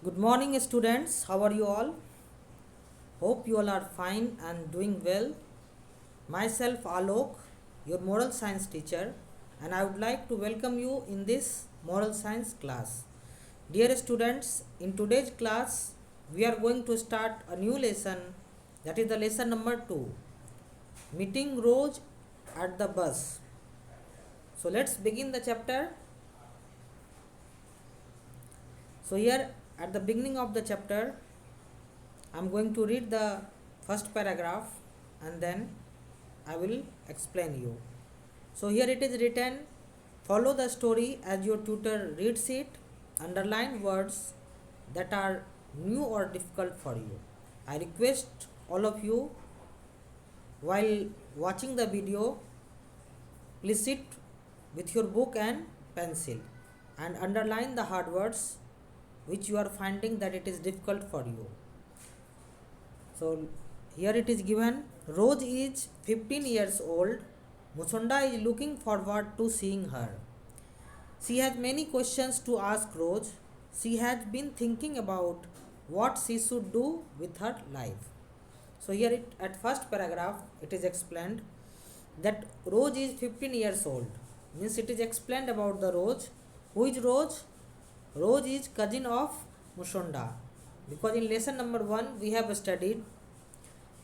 Good morning, students. How are you all? Hope you all are fine and doing well. Myself, Alok, your moral science teacher, and I would like to welcome you in this moral science class. Dear students, in today's class, we are going to start a new lesson, that is the lesson number 2, Meeting Rose at the Bus. So, let's begin the chapter. So, here at the beginning of the chapter, I am going to read the first paragraph and then I will explain you. So here it is written, follow the story as your tutor reads it, underline words that are new or difficult for you. I request all of you, while watching the video, please sit with your book and pencil and underline the hard words which you are finding that it is difficult for you. So here it is given, Rose is 15 years old. Musonda is looking forward to seeing her. She has many questions to ask Rose. She has been thinking about what she should do with her life. So here at first paragraph it is explained that Rose is 15 years old. Means it is explained about the Rose. Who is Rose? Rose is cousin of Musonda. Because in lesson number 1 we have studied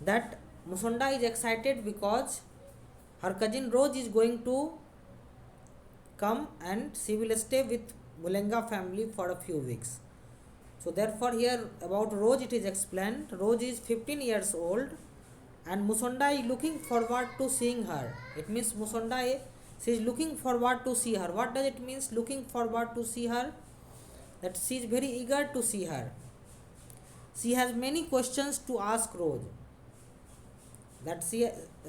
that Musonda is excited because her cousin Rose is going to come and she will stay with Mulenga family for a few weeks. So therefore here about Rose it is explained, Rose is 15 years old and Musonda is looking forward to seeing her. It means Musonda she is looking forward to see her. What does it means looking forward to see her? That she is very eager to see her. She has many questions to ask Rose. That she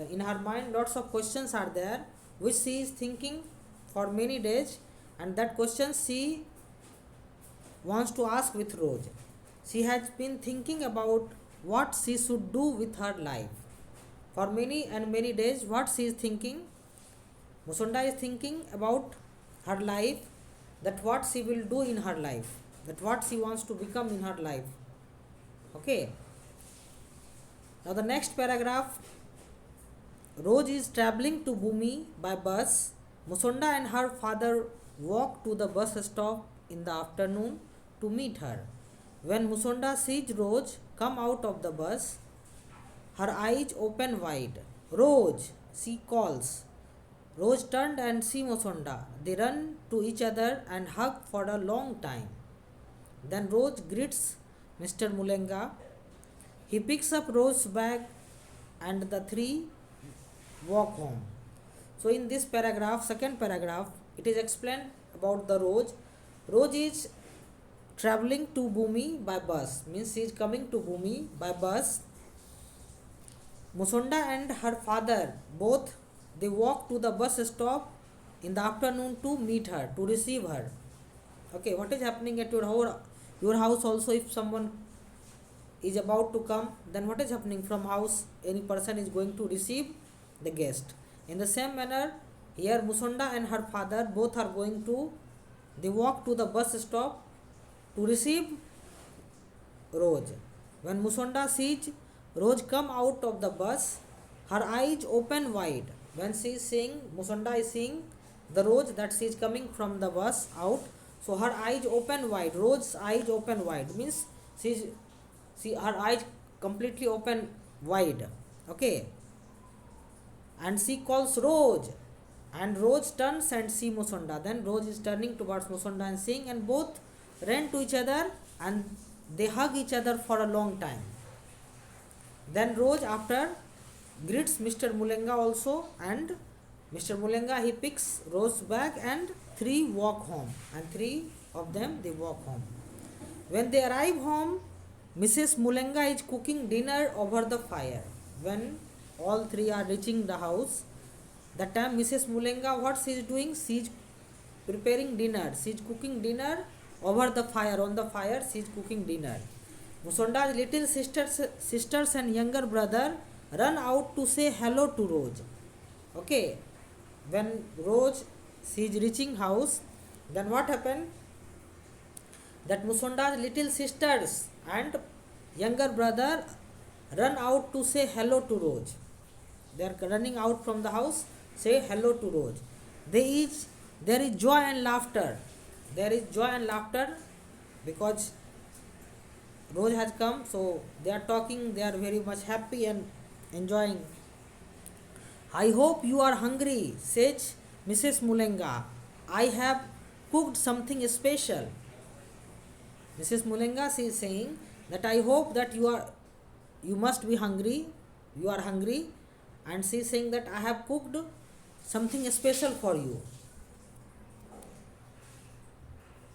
in her mind lots of questions are there which she is thinking for many days, and that question she wants to ask with Rose. She has been thinking about what she should do with her life. For many and many days, what she is thinking, Musonda is thinking about her life, that what she will do in her life, that what she wants to become in her life. Okay. Now the next paragraph, Rose is travelling to Bhumi by bus. Musonda and her father walk to the bus stop in the afternoon to meet her. When Musonda sees Rose come out of the bus, her eyes open wide. Rose, she calls. Rose turned and see Musonda. They run to each other and hug for a long time. Then Rose greets Mr. Mulenga. He picks up Rose's bag and the three walk home. So in this paragraph, second paragraph, it is explained about the Rose. Rose is traveling to Bhumi by bus. Means she is coming to Bhumi by bus. Musonda and her father both they walk to the bus stop in the afternoon to meet her, to receive her. Okay, what is happening at your house also? If someone is about to come, then what is happening from house? Any person is going to receive the guest. In the same manner, here Musonda and her father both are going to, they walk to the bus stop to receive Rose. When Musonda sees Rose come out of the bus, her eyes open wide. When she is seeing, Musonda is seeing the Rose that she is coming from the bus out. So her eyes open wide. Rose's eyes open wide means her eyes completely open wide. Okay. And she calls Rose. And Rose turns and see Musonda. Then Rose is turning towards Musonda and seeing, and both ran to each other and they hug each other for a long time. Then Rose after greets Mr. Mulenga also, and Mr. Mulenga he picks Rose's bag and three walk home, and three of them they walk home. When they arrive home, Mrs. Mulenga is cooking dinner over the fire. When all three are reaching the house, that time Mrs. Mulenga what she is doing? She is preparing dinner. She is cooking dinner over the fire. On the fire she is cooking dinner. Musonda's little sisters and younger brother run out to say hello to Rose. Okay. When Rose she is reaching house, then what happened? that Musonda's little sisters and younger brother run out to say hello to Rose. They are running out from the house, say hello to Rose. There is joy and laughter. There is joy and laughter because Rose has come, so they are talking, they are very much happy and enjoying. I hope you are hungry, says Mrs. Mulenga. I have cooked something special. Mrs. Mulenga, she is saying that I hope that you must be hungry, you are hungry, and she is saying that I have cooked something special for you.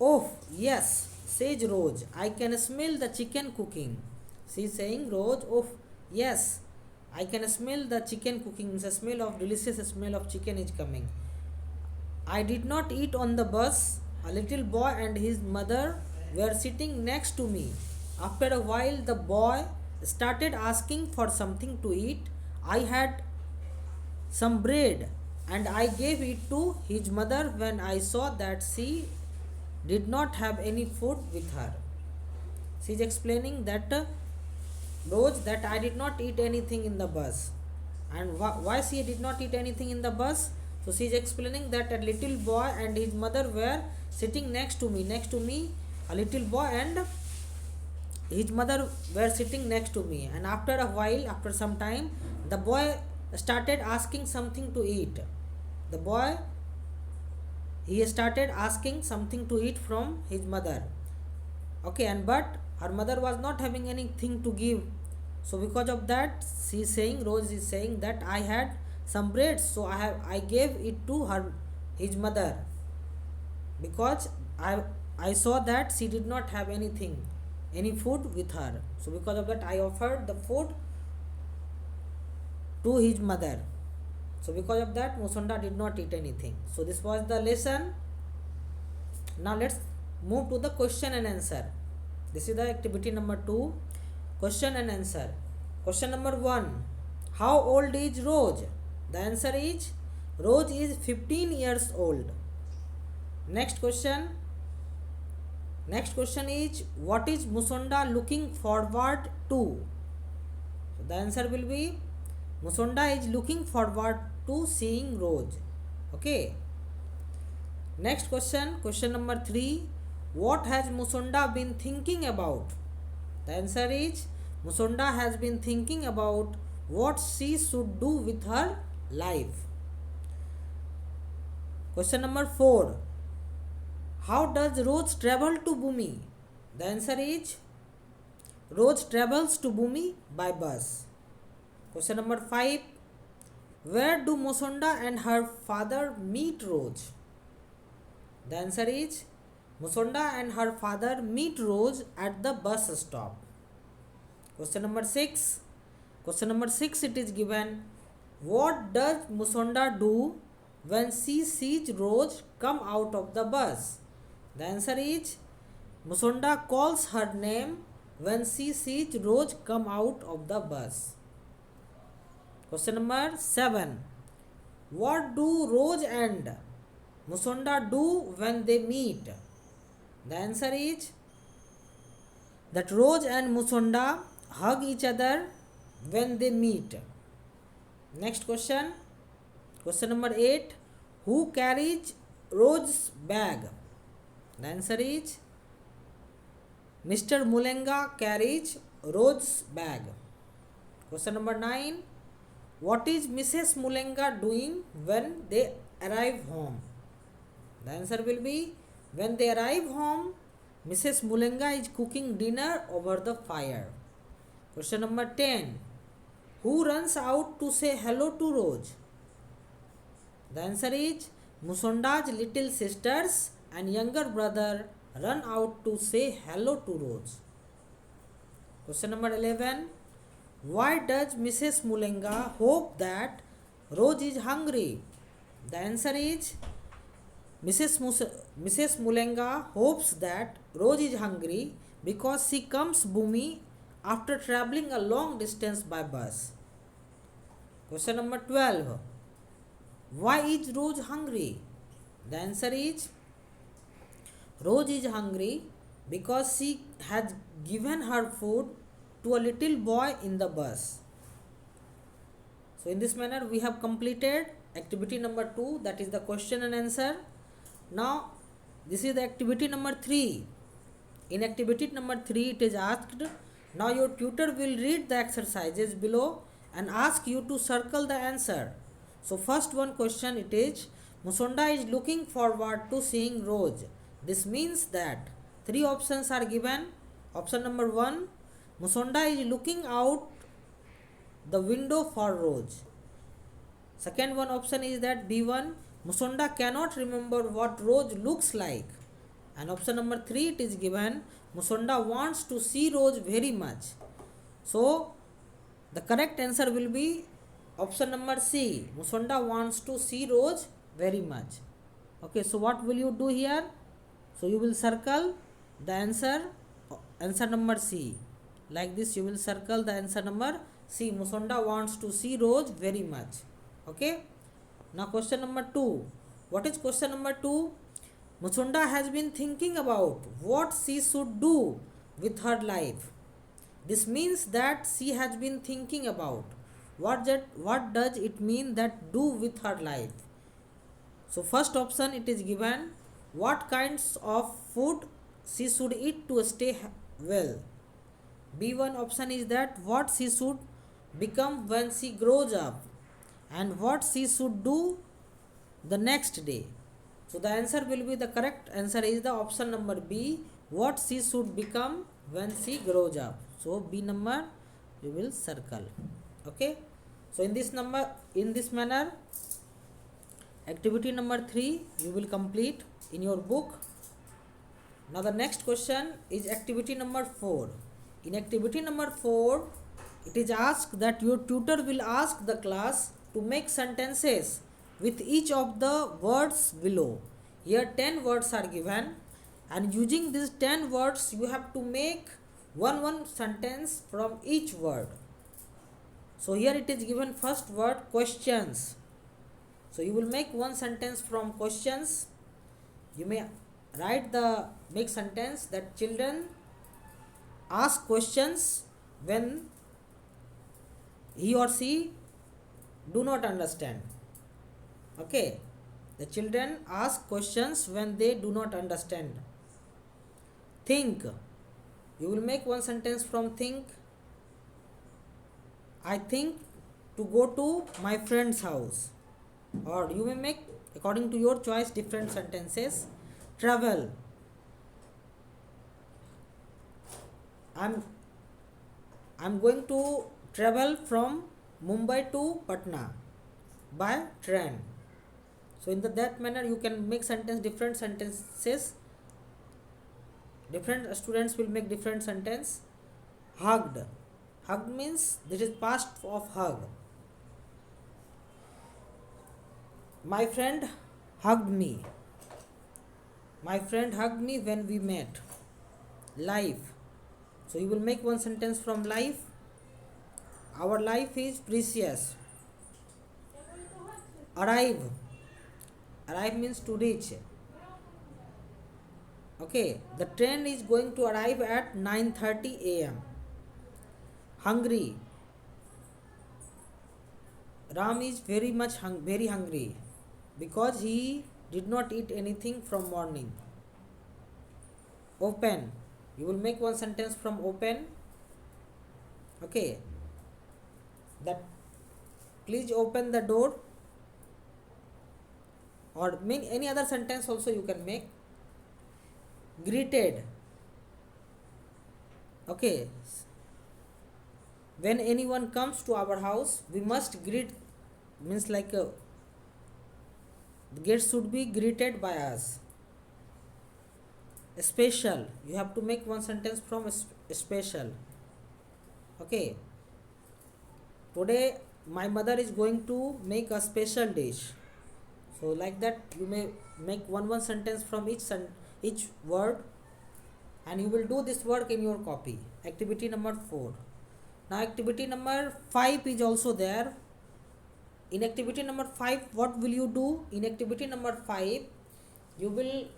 Oh, yes, says Rose. I can smell the chicken cooking. She is saying, Rose, oh, yes, I can smell the chicken cooking. The smell of delicious smell of chicken is coming. I did not eat on the bus. A little boy and his mother were sitting next to me. After a while, the boy started asking for something to eat. I had some bread and I gave it to his mother when I saw that she did not have any food with her. She is explaining that Rose, that I did not eat anything in the bus. And why she did not eat anything in the bus? So she is explaining that a little boy and his mother were sitting next to me. Next to me, a little boy and his mother were sitting next to me. And after a while, after some time, the boy started asking something to eat. The boy, he started asking something to eat from his mother. Okay, and but her mother was not having anything to give. So because of that, she is saying, Rose is saying that I had some bread, so I gave it to his mother, because I saw that she did not have any food with her. So because of that, I offered the food to his mother. So because of that, Musonda did not eat anything. So this was the lesson. Now let's move to the question and answer. This is the activity number 2, question and answer. Question number 1, how old is Rose? The answer is, Rose is 15 years old. Next question is, what is Musonda looking forward to? So the answer will be, Musonda is looking forward to seeing Rose. Okay. Next question number 3, what has Musonda been thinking about? The answer is, Musonda has been thinking about what she should do with her life. Question number 4, how does Rose travel to Bhumi? The answer is, Rose travels to Bhumi by bus. Question number 5, where do Musonda and her father meet Rose? The answer is, Musonda and her father meet Rose at the bus stop. Question number 6, it is given, what does Musonda do when she sees Rose come out of the bus? The answer is, Musonda calls her name when she sees Rose come out of the bus. Question number 7, what do Rose and Musonda do when they meet? The answer is that Rose and Musonda hug each other when they meet. Next question number 8, who carries Rose's bag? The answer is, Mr. Mulenga carries Rose's bag. Question number 9, what is Mrs. Mulenga doing when they arrive home? The answer will be, when they arrive home, Mrs. Mulenga is cooking dinner over the fire. Question number 10, who runs out to say hello to Rose? The answer is, Musonda's little sisters and younger brother run out to say hello to Rose. Question number 11, why does Mrs. Mulenga hope that Rose is hungry? The answer is, Mrs. Mulenga hopes that Rose is hungry because she comes Bhumi after travelling a long distance by bus. Question number 12, why is Rose hungry? The answer is, Rose is hungry because she had given her food to a little boy in the bus. So in this manner we have completed activity number 2, that is the question and answer. Now this is the activity number 3. In activity number 3 it is asked, now your tutor will read the exercises below and ask you to circle the answer. So first one question it is, Musonda is looking forward to seeing Rose. This means that 3 options are given. Option number 1, Musonda is looking out the window for Rose. Second one option is that B1, Musonda cannot remember what Rose looks like. And option number 3 it is given, Musonda wants to see Rose very much. So the correct answer will be option number C, Musonda wants to see Rose very much. Okay, so what will you do here? So you will circle the answer number C. Like this you will circle the answer number C, Musonda wants to see Rose very much. Okay, now question number 2. What is question number 2? Musonda has been thinking about what she should do with her life. This means that she has been thinking about what does it mean that do with her life. So first option it is given, what kinds of food she should eat to stay well. B1 option is that what she should become when she grows up and what she should do the next day. So the answer will be, the correct answer is the option number B, what she should become when she grows up. So B number you will circle. Okay, so in this manner activity number 3 you will complete in your book. Now the next question is activity number 4. In activity number 4 it is asked that your tutor will ask the class to make sentences with each of the words below. Here 10 words are given, and using these 10 words you have to make one sentence from each word. So here it is given first word questions. So you will make one sentence from questions. You may make sentence that children ask questions when he or she do not understand. Okay, the children ask questions when they do not understand. Think, you will make one sentence from think. I think to go to my friend's house. Or you may make according to your choice different sentences. Travel, I'm going to travel from Mumbai to Patna by train. So in that manner you can make different sentences. Different students will make different sentence. Hugged, hugged means this is past of hug. My friend hugged me. My friend hugged me when we met. Life, so you will make one sentence from life. Our life is precious. Arrive, arrive means to reach. Okay, the train is going to arrive at 9:30 a.m. Hungry, Ram is very hungry because he did not eat anything from morning. Open, you will make one sentence from open. Okay, that please open the door, or mean any other sentence also you can make. Greeted, okay, when anyone comes to our house we must greet, means like the guest should be greeted by us. Special, you have to make one sentence from special. Okay, today my mother is going to make a special dish. So like that you may make one sentence from each word, and you will do this work in your copy. Activity number 4. Now activity number 5 is also there. In activity number 5 what will you do? In activity number 5 you will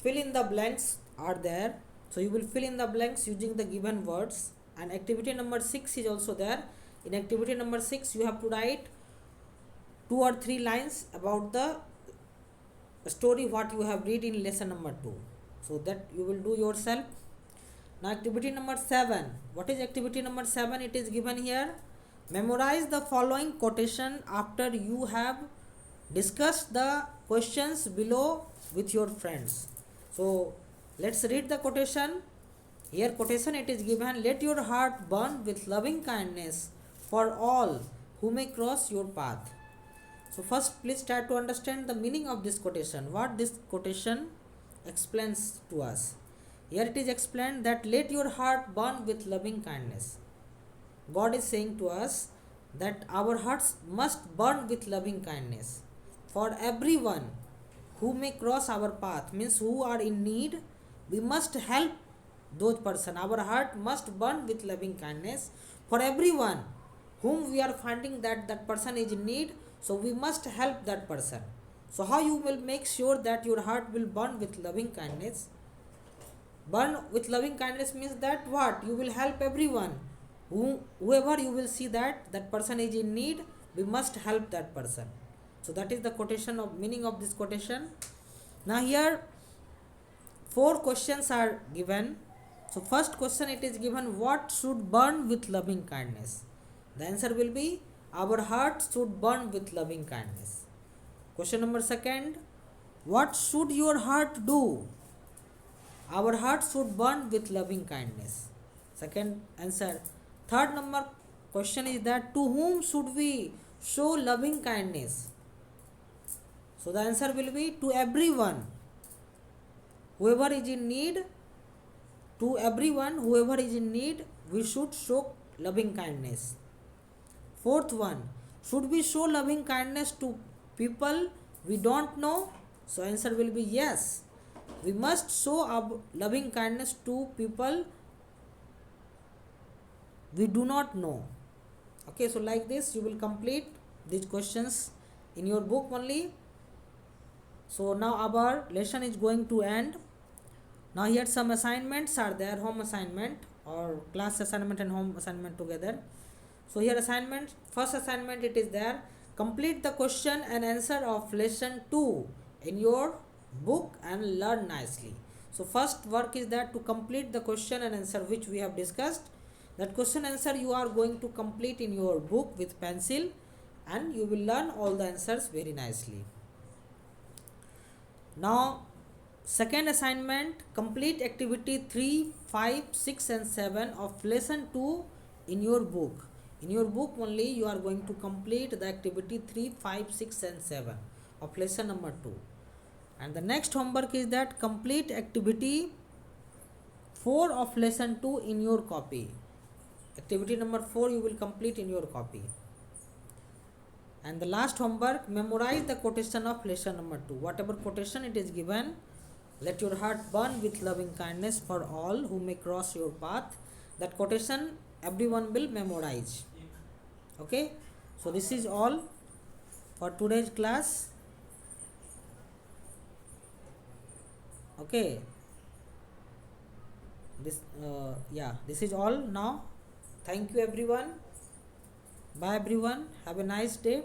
fill in the blanks are there. So you will fill in the blanks using the given words. And activity number 6 is also there. In activity number 6, you have to write 2 or 3 lines about the story what you have read in lesson number 2. So that you will do yourself. Now activity number 7. What is activity number 7? It is given here. Memorize the following quotation after you have discussed the questions below with your friends. So let's read the quotation. Here quotation it is given, let your heart burn with loving kindness for all who may cross your path. So first please try to understand the meaning of this quotation. What this quotation explains to us. Here it is explained that let your heart burn with loving kindness. God is saying to us that our hearts must burn with loving kindness for everyone who may cross our path, means who are in need. We must help those person. Our heart must burn with loving kindness for everyone whom we are finding that person is in need. So we must help that person. So how you will make sure that your heart will burn with loving kindness? Burn with loving kindness means that what? You will help everyone. Whoever you will see that person is in need, we must help that person. So that is the quotation of meaning of this quotation. Now here 4 questions are given. So first question it is given, what should burn with loving kindness? The answer will be our heart should burn with loving kindness. Question number 2, what should your heart do? Our heart should burn with loving kindness. Second answer. Third number question is that to whom should we show loving kindness? So the answer will be to everyone. Whoever is in need, to everyone, whoever is in need, we should show loving kindness. Fourth one, should we show loving kindness to people we don't know? So answer will be yes. We must show our loving kindness to people we do not know. Okay, so like this you will complete these questions in your book only. So now our lesson is going to end. Now here some assignments are there, home assignment or class assignment and home assignment together. So here assignment, first assignment it is there, complete the question and answer of lesson 2 in your book and learn nicely. So first work is that to complete the question and answer which we have discussed. That question answer you are going to complete in your book with pencil and you will learn all the answers very nicely. Now second assignment, complete activity 3, 5, 6 and 7 of lesson 2 in your book. In your book only you are going to complete the activity 3, 5, 6 and 7 of lesson number 2. And the next homework is that complete activity 4 of lesson 2 in your copy. Activity number 4 you will complete in your copy. And the last homework, memorize the quotation of lesson number 2. Whatever quotation it is given, let your heart burn with loving kindness for all who may cross your path. That quotation everyone will memorize. Okay, so this is all for today's class. Okay, this is all now. Thank you everyone. Bye everyone. Have a nice day.